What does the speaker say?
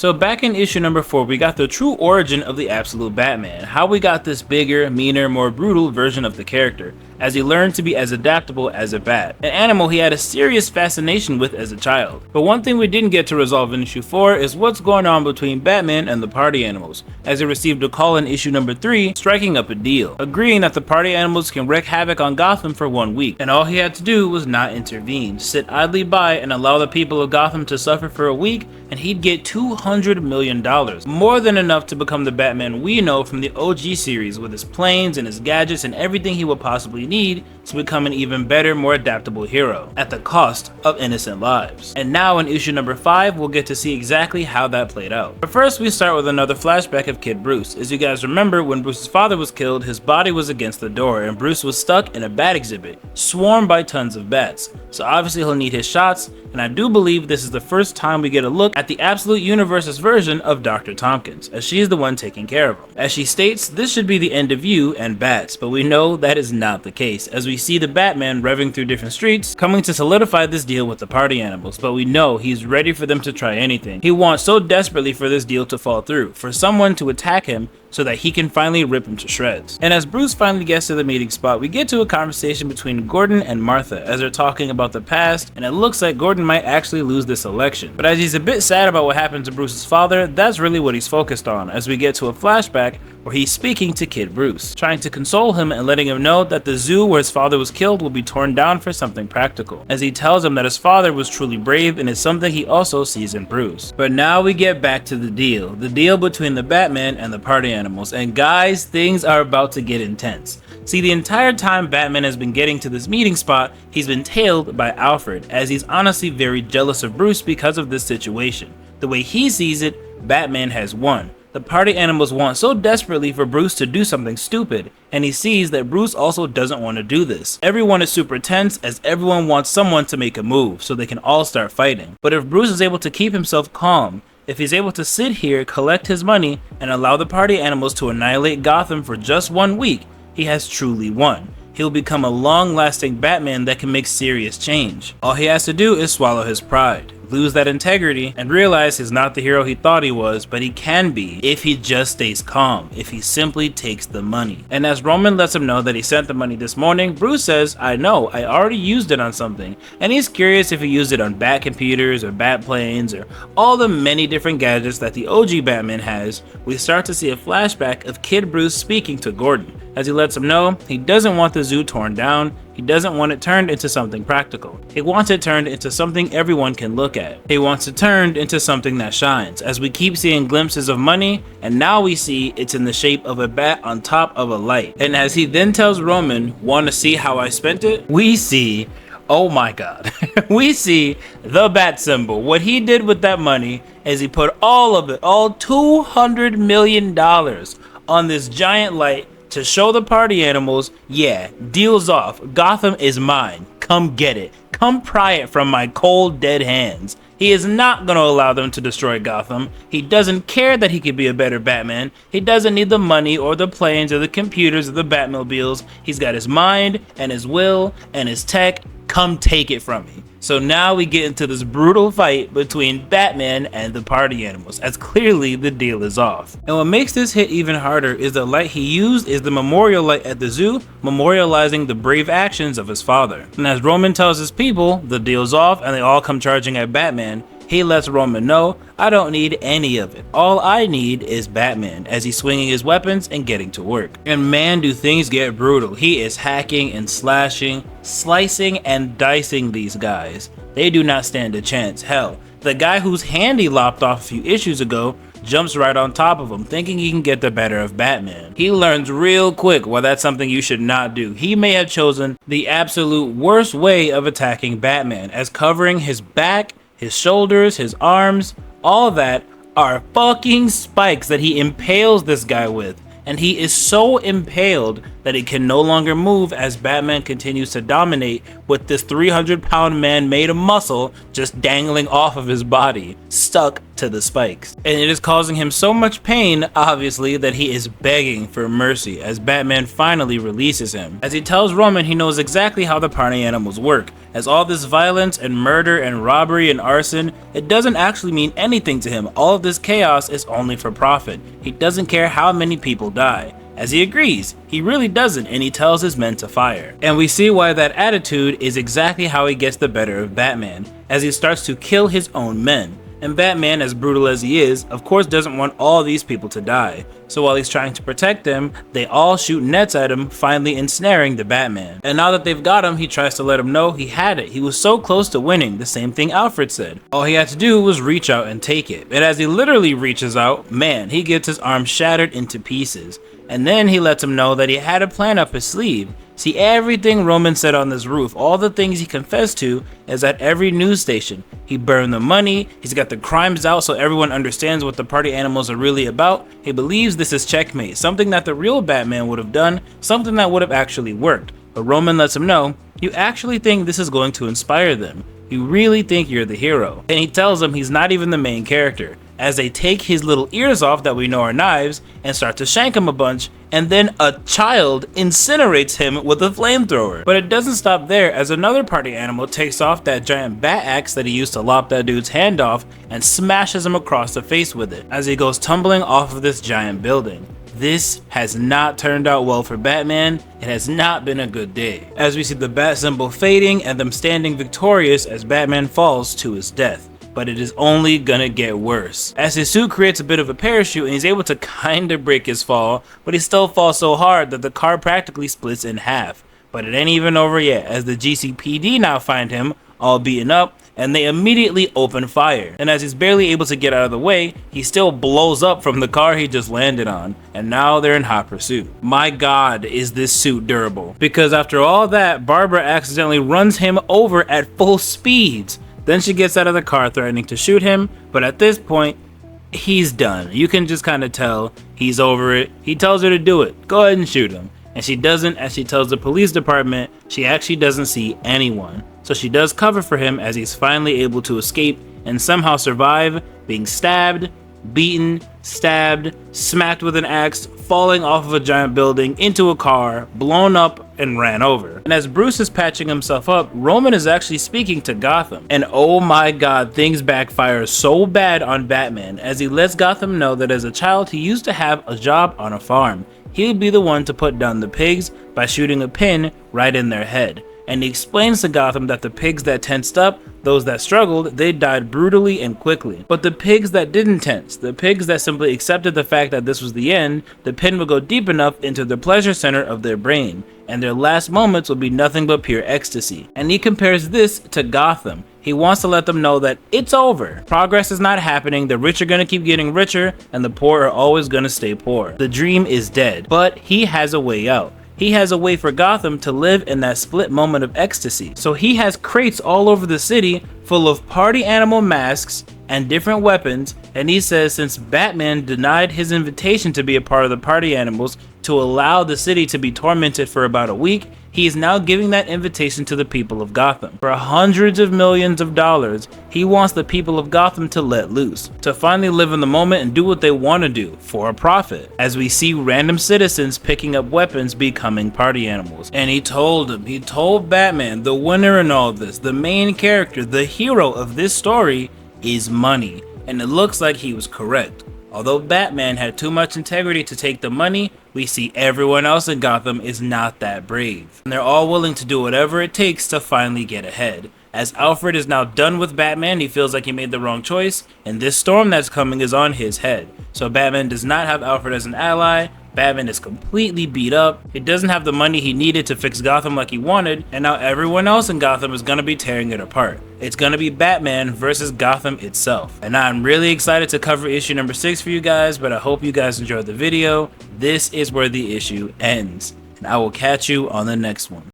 So back in issue number 4, we got the true origin of the absolute Batman, how we got this bigger, meaner, more brutal version of the character, as he learned to be as adaptable as a bat, an animal he had a serious fascination with as a child. But one thing we didn't get to resolve in issue 4 is what's going on between Batman and the party animals, as he received a call in issue number 3 striking up a deal, agreeing that the party animals can wreak havoc on Gotham for 1 week, and all he had to do was not intervene, sit idly by and allow the people of Gotham to suffer for a week, and he'd get $200 million, more than enough to become the Batman we know from the OG series, with his planes and his gadgets and everything he would possibly need to become an even better, more adaptable hero, at the cost of innocent lives. And now in issue number 5, we'll get to see exactly how that played out. But first we start with another flashback of Kid Bruce. As you guys remember, when Bruce's father was killed, his body was against the door and Bruce was stuck in a bat exhibit, swarmed by tons of bats. So obviously he'll need his shots, and I do believe this is the first time we get a look at the Absolute Universe's version of Dr. Tompkins, as she is the one taking care of him. As she states, this should be the end of you and bats, but we know that is not the case, as we see the Batman revving through different streets, coming to solidify this deal with the party animals, but we know he's ready for them to try anything. He wants so desperately for this deal to fall through, for someone to attack him so that he can finally rip him to shreds. And as Bruce finally gets to the meeting spot, we get to a conversation between Gordon and Martha as they're talking about the past, and it looks like Gordon might actually lose this election. But as he's a bit sad about what happened to Bruce's father, that's really what he's focused on, as we get to a flashback where he's speaking to Kid Bruce, trying to console him and letting him know that the zoo where his father was killed will be torn down for something practical, as he tells him that his father was truly brave and is something he also sees in Bruce. But now we get back to the deal between the Batman and the party animals, and guys, things are about to get intense. See, the entire time Batman has been getting to this meeting spot, he's been tailed by Alfred, as he's honestly very jealous of Bruce because of this situation. The way he sees it, Batman has won. The party animals want so desperately for Bruce to do something stupid, and he sees that Bruce also doesn't want to do this. Everyone is super tense, as everyone wants someone to make a move so they can all start fighting. But if Bruce is able to keep himself calm, if he's able to sit here, collect his money, and allow the party animals to annihilate Gotham for just 1 week, he has truly won. He'll become a long-lasting Batman that can make serious change. All he has to do is swallow his pride, lose that integrity, and realize he's not the hero he thought he was, but he can be if he just stays calm, if he simply takes the money. And as Roman lets him know that he sent the money this morning, Bruce says, I know, I already used it on something, and he's curious if he used it on bat computers or bat planes or all the many different gadgets that the OG Batman has. We start to see a flashback of Kid Bruce speaking to Gordon, as he lets him know he doesn't want the zoo torn down, he doesn't want it turned into something practical. He wants it turned into something everyone can look at. He wants it turned into something that shines, as we keep seeing glimpses of money, and now we see it's in the shape of a bat on top of a light. And as he then tells Roman, want to see how I spent it? We see, oh my god, we see the bat symbol. What he did with that money is he put all of it, all $200 million on this giant light to show the party animals, yeah, deal's off, Gotham is mine, come get it, come pry it from my cold dead hands. He is not going to allow them to destroy Gotham. He doesn't care that he could be a better Batman. He doesn't need the money or the planes or the computers or the Batmobiles. He's got his mind and his will and his tech. Come take it from me. So now we get into this brutal fight between Batman and the party animals, as clearly the deal is off. And what makes this hit even harder is the light he used is the memorial light at the zoo, memorializing the brave actions of his father. And as Roman tells his people the deal's off and they all come charging at Batman, he lets Roman know, I don't need any of it. All I need is Batman, as he's swinging his weapons and getting to work. And man, do things get brutal. He is hacking and slashing, slicing and dicing these guys. They do not stand a chance. Hell, the guy whose hand he lopped off a few issues ago jumps right on top of him, thinking he can get the better of Batman. He learns real quick why that's something you should not do. He may have chosen the absolute worst way of attacking Batman, as covering his back, his shoulders, his arms, all that are fucking spikes that he impales this guy with. And he is so impaled that he can no longer move as Batman continues to dominate with this 300-pound man made of muscle just dangling off of his body, stuck to the spikes. And it is causing him so much pain, obviously, that he is begging for mercy as Batman finally releases him. As he tells Roman he knows exactly how the party animals work, as all this violence and murder and robbery and arson, it doesn't actually mean anything to him. All of this chaos is only for profit. He doesn't care how many people die. As he agrees, he really doesn't, and he tells his men to fire. And we see why that attitude is exactly how he gets the better of Batman, as he starts to kill his own men. And Batman, as brutal as he is, of course doesn't want all these people to die. So while he's trying to protect them, they all shoot nets at him, finally ensnaring the Batman. And now that they've got him, he tries to let him know he had it. He was so close to winning, the same thing Alfred said. All he had to do was reach out and take it. And as he literally reaches out, man, he gets his arm shattered into pieces. And then he lets him know that he had a plan up his sleeve. See, everything Roman said on this roof, all the things he confessed to, is at every news station. He burned the money, he's got the crimes out so everyone understands what the party animals are really about. He believes this is checkmate, something that the real Batman would have done, something that would have actually worked. But Roman lets him know, you actually think this is going to inspire them. You really think you're the hero. And he tells him he's not even the main character, as they take his little ears off that we know are knives and start to shank him a bunch, and then a child incinerates him with a flamethrower. But it doesn't stop there, as another party animal takes off that giant bat axe that he used to lop that dude's hand off and smashes him across the face with it as he goes tumbling off of this giant building. This has not turned out well for Batman. It has not been a good day, as we see the bat symbol fading and them standing victorious as Batman falls to his death. But it is only gonna get worse, as his suit creates a bit of a parachute and he's able to kinda break his fall, but he still falls so hard that the car practically splits in half. But it ain't even over yet, as the GCPD now find him all beaten up and they immediately open fire. And as he's barely able to get out of the way, he still blows up from the car he just landed on, and now they're in hot pursuit. My god, is this suit durable. Because after all that, Barbara accidentally runs him over at full speeds. Then she gets out of the car threatening to shoot him, but at this point, he's done. You can just kind of tell he's over it. He tells her to do it. Go ahead and shoot him. And she doesn't, as she tells the police department she actually doesn't see anyone. So she does cover for him as he's finally able to escape and somehow survive being stabbed, beaten, stabbed, smacked with an axe, falling off of a giant building into a car, blown up, and ran over. And as Bruce is patching himself up, Roman is actually speaking to Gotham. And oh my god, things backfire so bad on Batman as he lets Gotham know that as a child he used to have a job on a farm. He'll be the one to put down the pigs by shooting a pin right in their head. And he explains to Gotham that the pigs that tensed up, those that struggled, they died brutally and quickly. But the pigs that didn't tense, the pigs that simply accepted the fact that this was the end, the pin would go deep enough into the pleasure center of their brain, and their last moments would be nothing but pure ecstasy. And he compares this to Gotham. He wants to let them know that it's over. Progress is not happening, the rich are gonna keep getting richer, and the poor are always gonna stay poor. The dream is dead, but he has a way out. He has a way for Gotham to live in that split moment of ecstasy. So he has crates all over the city full of party animal masks and different weapons, and he says since Batman denied his invitation to be a part of the party animals to allow the city to be tormented for about a week, he is now giving that invitation to the people of Gotham. For hundreds of millions of dollars, he wants the people of Gotham to let loose, to finally live in the moment and do what they want to do for a profit, as we see random citizens picking up weapons becoming party animals. And he told Batman, the winner in all this, the main character, the hero of this story is money, and it looks like he was correct. Although Batman had too much integrity to take the money, we see everyone else in Gotham is not that brave. And they're all willing to do whatever it takes to finally get ahead. As Alfred is now done with Batman, he feels like he made the wrong choice, and this storm that's coming is on his head. So Batman does not have Alfred as an ally. Batman is completely beat up. He doesn't have the money he needed to fix Gotham like he wanted, and now everyone else in Gotham is gonna be tearing it apart. It's gonna be Batman versus Gotham itself. And I'm really excited to cover issue number 6 for you guys, but I hope you guys enjoyed the video. This is where the issue ends, and I will catch you on the next one.